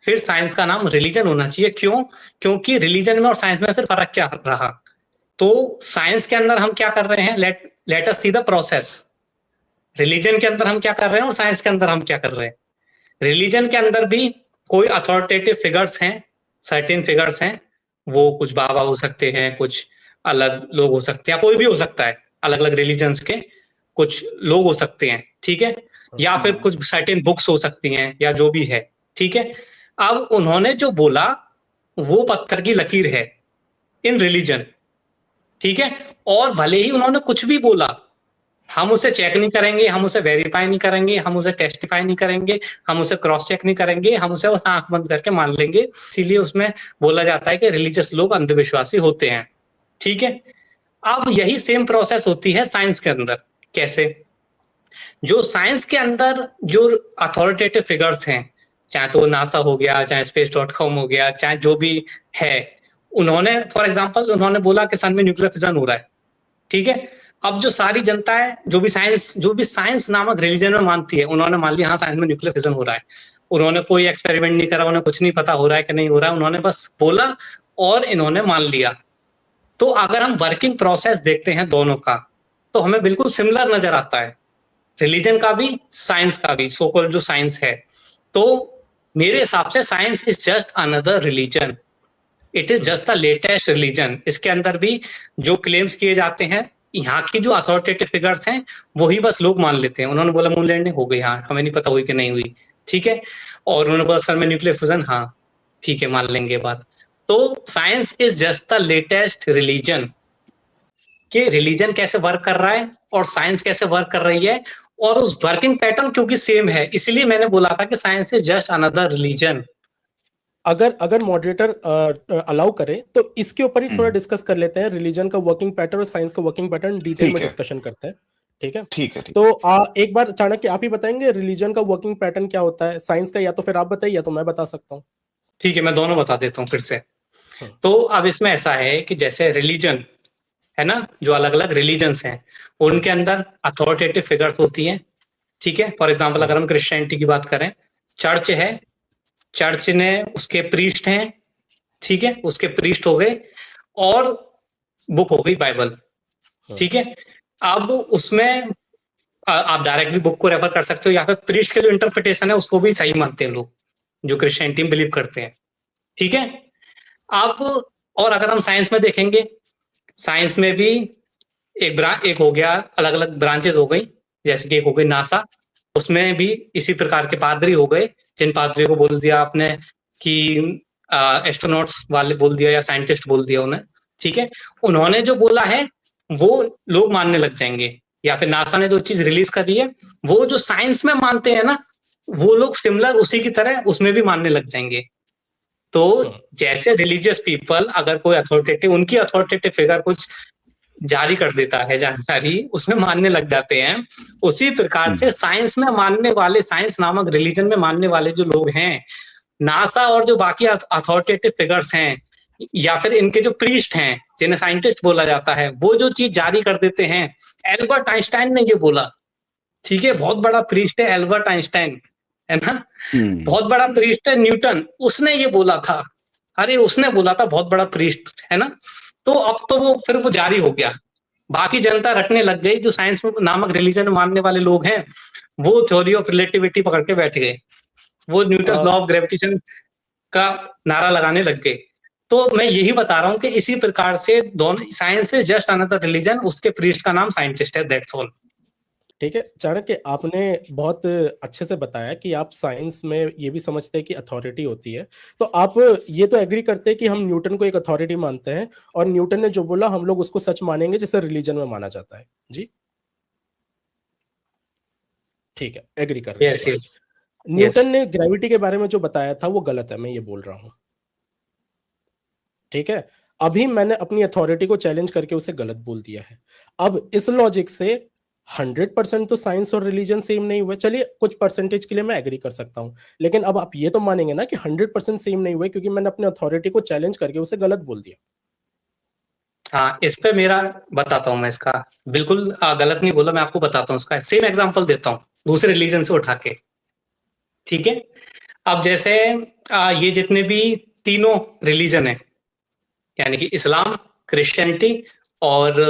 फिर साइंस का नाम रिलीजन होना चाहिए। क्यों? क्योंकि रिलीजन में और साइंस में फिर फर्क क्या रहा? तो साइंस के अंदर हम क्या कर रहे हैं, let us see the process. Religion के अंदर हम क्या कर रहे हैं और साइंस के अंदर हम क्या कर रहे हैं। रिलीजन के अंदर भी कोई अथॉरिटेटिव फिगर्स हैं, सर्टेन फिगर्स हैं, वो कुछ बाबा हो सकते हैं, कुछ अलग लोग हो सकते हैं, कोई भी हो सकता है, अलग अलग रिलीजन्स के कुछ लोग हो सकते हैं, ठीक है, या फिर कुछ सर्टेन बुक्स हो सकती हैं, या जो भी है, ठीक है। अब उन्होंने जो बोला वो पत्थर की लकीर है इन रिलीजन, ठीक है। और भले ही उन्होंने कुछ भी बोला, हम उसे चेक नहीं करेंगे, हम उसे वेरीफाई नहीं करेंगे, हम उसे टेस्टिफाई नहीं करेंगे, हम उसे क्रॉस चेक नहीं करेंगे, हम उसे बस आंख बंद करके मान लेंगे। इसीलिए उसमें बोला जाता है कि रिलीजियस लोग अंधविश्वासी होते हैं, ठीक है। अब यही सेम प्रोसेस होती है साइंस के अंदर। कैसे? जो साइंस के अंदर जो अथॉरिटेटिव फिगर्स हैं, चाहे तो नासा हो गया, चाहे space.com हो गया, चाहे जो भी है, उन्होंने फॉर एग्जांपल उन्होंने बोला कि सन में न्यूक्लियर फिजन हो रहा है, ठीक है। अब जो सारी जनता है, जो भी साइंस नामक रिलीजन में मानती है, उन्होंने मान लिया हाँ साइंस में न्यूक्लियर फिजन हो रहा है। उन्होंने कोई एक्सपेरिमेंट नहीं करा, उन्हें कुछ नहीं पता हो रहा है कि नहीं हो रहा है, उन्होंने बस बोला और इन्होंने मान लिया। तो अगर हम वर्किंग प्रोसेस देखते हैं दोनों का, तो हमें बिल्कुल सिमिलर नजर आता है, रिलीजन का भी, साइंस का भी, सो कॉल्ड जो साइंस है। तो मेरे हिसाब से science is just another religion, it is just the latest religion. इसके अंदर भी जो क्लेम्स किए जाते हैं, यहाँ की जो अथॉरिटेटिव फिगर्स हैं, वही बस लोग मान लेते हैं। उन्होंने बोला मून लैंडिंग हो गई, हाँ, हमें नहीं पता हुई कि नहीं हुई, ठीक है। और उन्होंने बोला सर में न्यूक्लियर फ्यूजन, हाँ ठीक है, मान लेंगे बात। तो science is just the latest religion, कि रिलीजन कैसे वर्क कर रहा है और साइंस कैसे वर्क कर रही है, और उस वर्किंग पैटर्न क्योंकि सेम है, इसलिए मैंने बोला था कि science is just another religion. अगर मॉडरेटर अलाउ करे तो इसके ऊपर ही थोड़ा डिस्कस कर लेते हैं, रिलीजन का वर्किंग पैटर्न और साइंस का वर्किंग पैटर्न डिटेल में डिस्कशन करते हैं, ठीक है? ठीक है। तो एक बार चाणक्य आप ही बताएंगे रिलीजन का वर्किंग पैटर्न क्या होता है, साइंस का या तो फिर आप बताइए या तो मैं बता सकता हूँ। ठीक है, मैं दोनों बता देता हूँ फिर से। तो अब इसमें ऐसा है कि जैसे रिलीजन है ना, जो अलग अलग रिलीजन्स हैं, उनके अंदर अथॉरिटेटिव फिगर्स होती हैं, ठीक है। फॉर एग्जांपल अगर हम क्रिश्चियनिटी की बात करें, चर्च है, चर्च ने उसके प्रीस्ट हैं, ठीक है, उसके प्रीस्ट हो गए, और बुक हो गई बाइबल, ठीक है। अब उसमें आप डायरेक्टली बुक को रेफर कर सकते हो, या फिर प्रीस्ट के जो इंटरप्रिटेशन है उसको भी सही मानते हैं लोग जो क्रिश्चियनिटी में बिलीव करते हैं, ठीक है। आप और अगर हम साइंस में देखेंगे, साइंस में भी एक हो गया, अलग अलग ब्रांचेस हो गई, जैसे कि एक हो गई नासा, उसमें भी इसी प्रकार के पादरी हो गए, जिन पादरी को बोल दिया आपने कि एस्ट्रोनॉट्स वाले बोल दिया या साइंटिस्ट बोल दिया उन्हें, ठीक है। उन्होंने जो बोला है वो लोग मानने लग जाएंगे, या फिर नासा ने जो चीज रिलीज करी है वो जो साइंस में मानते हैं ना, वो लोग सिमिलर उसी की तरह उसमें भी मानने लग जाएंगे। तो जैसे रिलीजियस पीपल, अगर कोई अथॉरिटेटिव, उनकी अथॉरिटेटिव फिगर कुछ जारी कर देता है जानकारी, उसमें मानने लग जाते हैं। उसी प्रकार से साइंस में मानने वाले, साइंस नामक रिलीजन में मानने वाले जो लोग हैं, नासा और जो बाकी अथॉरिटेटिव फिगर्स हैं, या फिर इनके जो प्रीस्ट हैं जिन्हें साइंटिस्ट बोला जाता है, वो जो चीज जारी कर देते हैं, एल्बर्ट आइंस्टाइन ने ये बोला, ठीक है, बहुत बड़ा प्रीस्ट है एल्बर्ट आइंस्टाइन, है ना, बहुत बड़ा प्रीस्ट है न्यूटन, उसने ये बोला था, अरे उसने बोला था, बहुत बड़ा प्रीस्ट है ना। तो अब तो वो फिर वो जारी हो गया, बाकी जनता रटने लग गई, जो साइंस नामक रिलीजन मानने वाले लोग हैं वो थ्योरी ऑफ रिलेटिविटी पकड़ के बैठ गए, वो न्यूटन लॉ ऑफ ग्रेविटेशन का नारा लगाने लग गए। तो मैं यही बता रहा हूं कि इसी प्रकार से दोनों, science is just another religion, उसके प्रीस्ट का नाम साइंटिस्ट है, दैट्स ऑल। ठीक है चाणक्य, आपने बहुत अच्छे से बताया कि आप साइंस में ये भी समझते हैं कि अथॉरिटी होती है, तो आप ये तो एग्री करते हैं कि हम न्यूटन को एक अथॉरिटी मानते हैं, और न्यूटन ने जो बोला हम लोग उसको सच मानेंगे जैसे रिलीजन में माना जाता है जी? ठीक है, एग्री कर रहे हैं। yes, yes. न्यूटन ने ग्रेविटी के बारे में जो बताया था वो गलत है, मैं ये बोल रहा हूं, ठीक है। अभी मैंने अपनी अथॉरिटी को चैलेंज करके उसे गलत बोल दिया है। अब इस लॉजिक से 100% तो साइंस और रिलीजन सेम नहीं हुए, चलिए कुछ परसेंटेज के लिए मैं एग्री कर सकता हूं, लेकिन अब आप ये तो मानेंगे ना कि 100% सेम नहीं हुए, क्योंकि मैंने अपने अथॉरिटी को चैलेंज करके उसे गलत बोल दिया। हाँ, इस पे मेरा बताता हूं मैं, इसका बिल्कुल गलत नहीं बोला, मैं आपको बताता हूँ, इसका सेम एग्जांपल देता हूँ दूसरे रिलीजन से उठा के, ठीक है। अब जैसे ये जितने भी तीनों रिलीजन है, यानी कि इस्लाम, क्रिश्चियनिटी और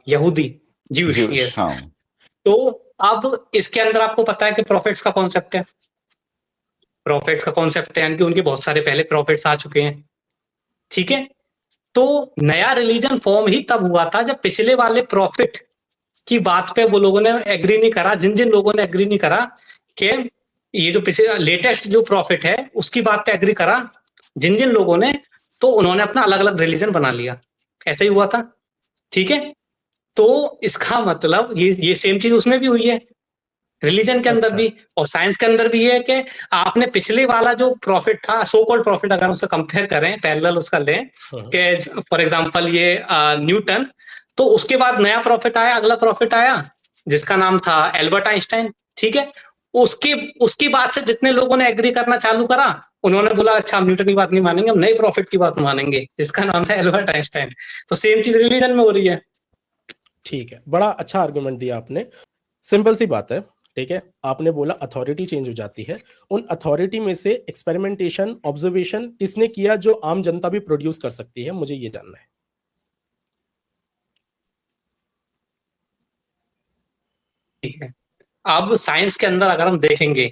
यहूदी, ज्यूश, यस। हाँ तो अब इसके अंदर आपको पता है कि प्रॉफिट्स का कॉन्सेप्ट है, प्रॉफिट्स का कॉन्सेप्ट है, यानी कि उनके बहुत सारे पहले प्रॉफिट्स आ चुके हैं, ठीक है। तो नया रिलीजन फॉर्म ही तब हुआ था जब पिछले वाले प्रॉफिट की बात पे वो लोगों ने एग्री नहीं करा, जिन जिन लोगों ने एग्री नहीं करा कि ये जो पिछले लेटेस्ट जो प्रॉफिट है उसकी बात पे एग्री करा जिन जिन लोगों ने, तो उन्होंने अपना अलग अलग रिलीजन बना लिया। ऐसा ही हुआ था, ठीक है। तो इसका मतलब ये सेम चीज उसमें भी हुई है, रिलीजन के अंदर अच्छा। भी और साइंस के अंदर भी है कि आपने पिछले वाला जो प्रॉफिट था, सो कॉल्ड प्रॉफिट, अगर उससे कंपेयर करें, पैरेलल उसका लें कि फॉर एग्जांपल ये न्यूटन, तो उसके बाद नया प्रॉफिट आया, अगला प्रॉफिट आया जिसका नाम था एल्बर्ट आइंस्टाइन, ठीक है। उसकी बात से जितने लोगों ने एग्री करना चालू करा, उन्होंने बोला अच्छा हम न्यूटन की बात नहीं मानेंगे, हम नए प्रॉफिट की बात मानेंगे जिसका नाम था एल्बर्ट आइंस्टाइन। तो सेम चीज रिलीजन में हो रही है। ठीक है, बड़ा अच्छा आर्गुमेंट दिया आपने। सिंपल सी बात है, ठीक है। आपने बोला अथॉरिटी चेंज हो जाती है, उन अथॉरिटी में से एक्सपेरिमेंटेशन, ऑब्जर्वेशन किसने किया जो आम जनता भी प्रोड्यूस कर सकती है, मुझे ये जानना है। ठीक है, अब साइंस के अंदर अगर हम देखेंगे,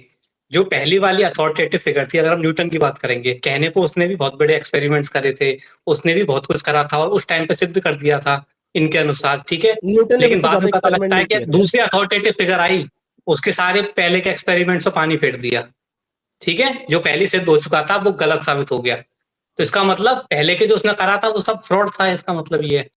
जो पहली वाली अथॉरिटेटिव फिगर थी, अगर हम न्यूटन की बात करेंगे, कहने को उसने भी बहुत बड़े एक्सपेरिमेंट्स करे थे, उसने भी बहुत कुछ करा था और उस टाइम पे सिद्ध कर दिया था इनके अनुसार, ठीक है। न्यूटन ने लेकिन वैसे बाद में ज्यादा पता एक्सपेरिमेंट लगता है नहीं कि किए थे। दूसरी अथॉरिटेटिव फिगर आई, उसके सारे पहले के एक्सपेरिमेंट्स को पानी फेर दिया, ठीक है। जो पहले सिद्ध हो चुका था वो गलत साबित हो गया। तो इसका मतलब पहले के जो उसने करा था वो सब फ्रॉड था, इसका मतलब ये है।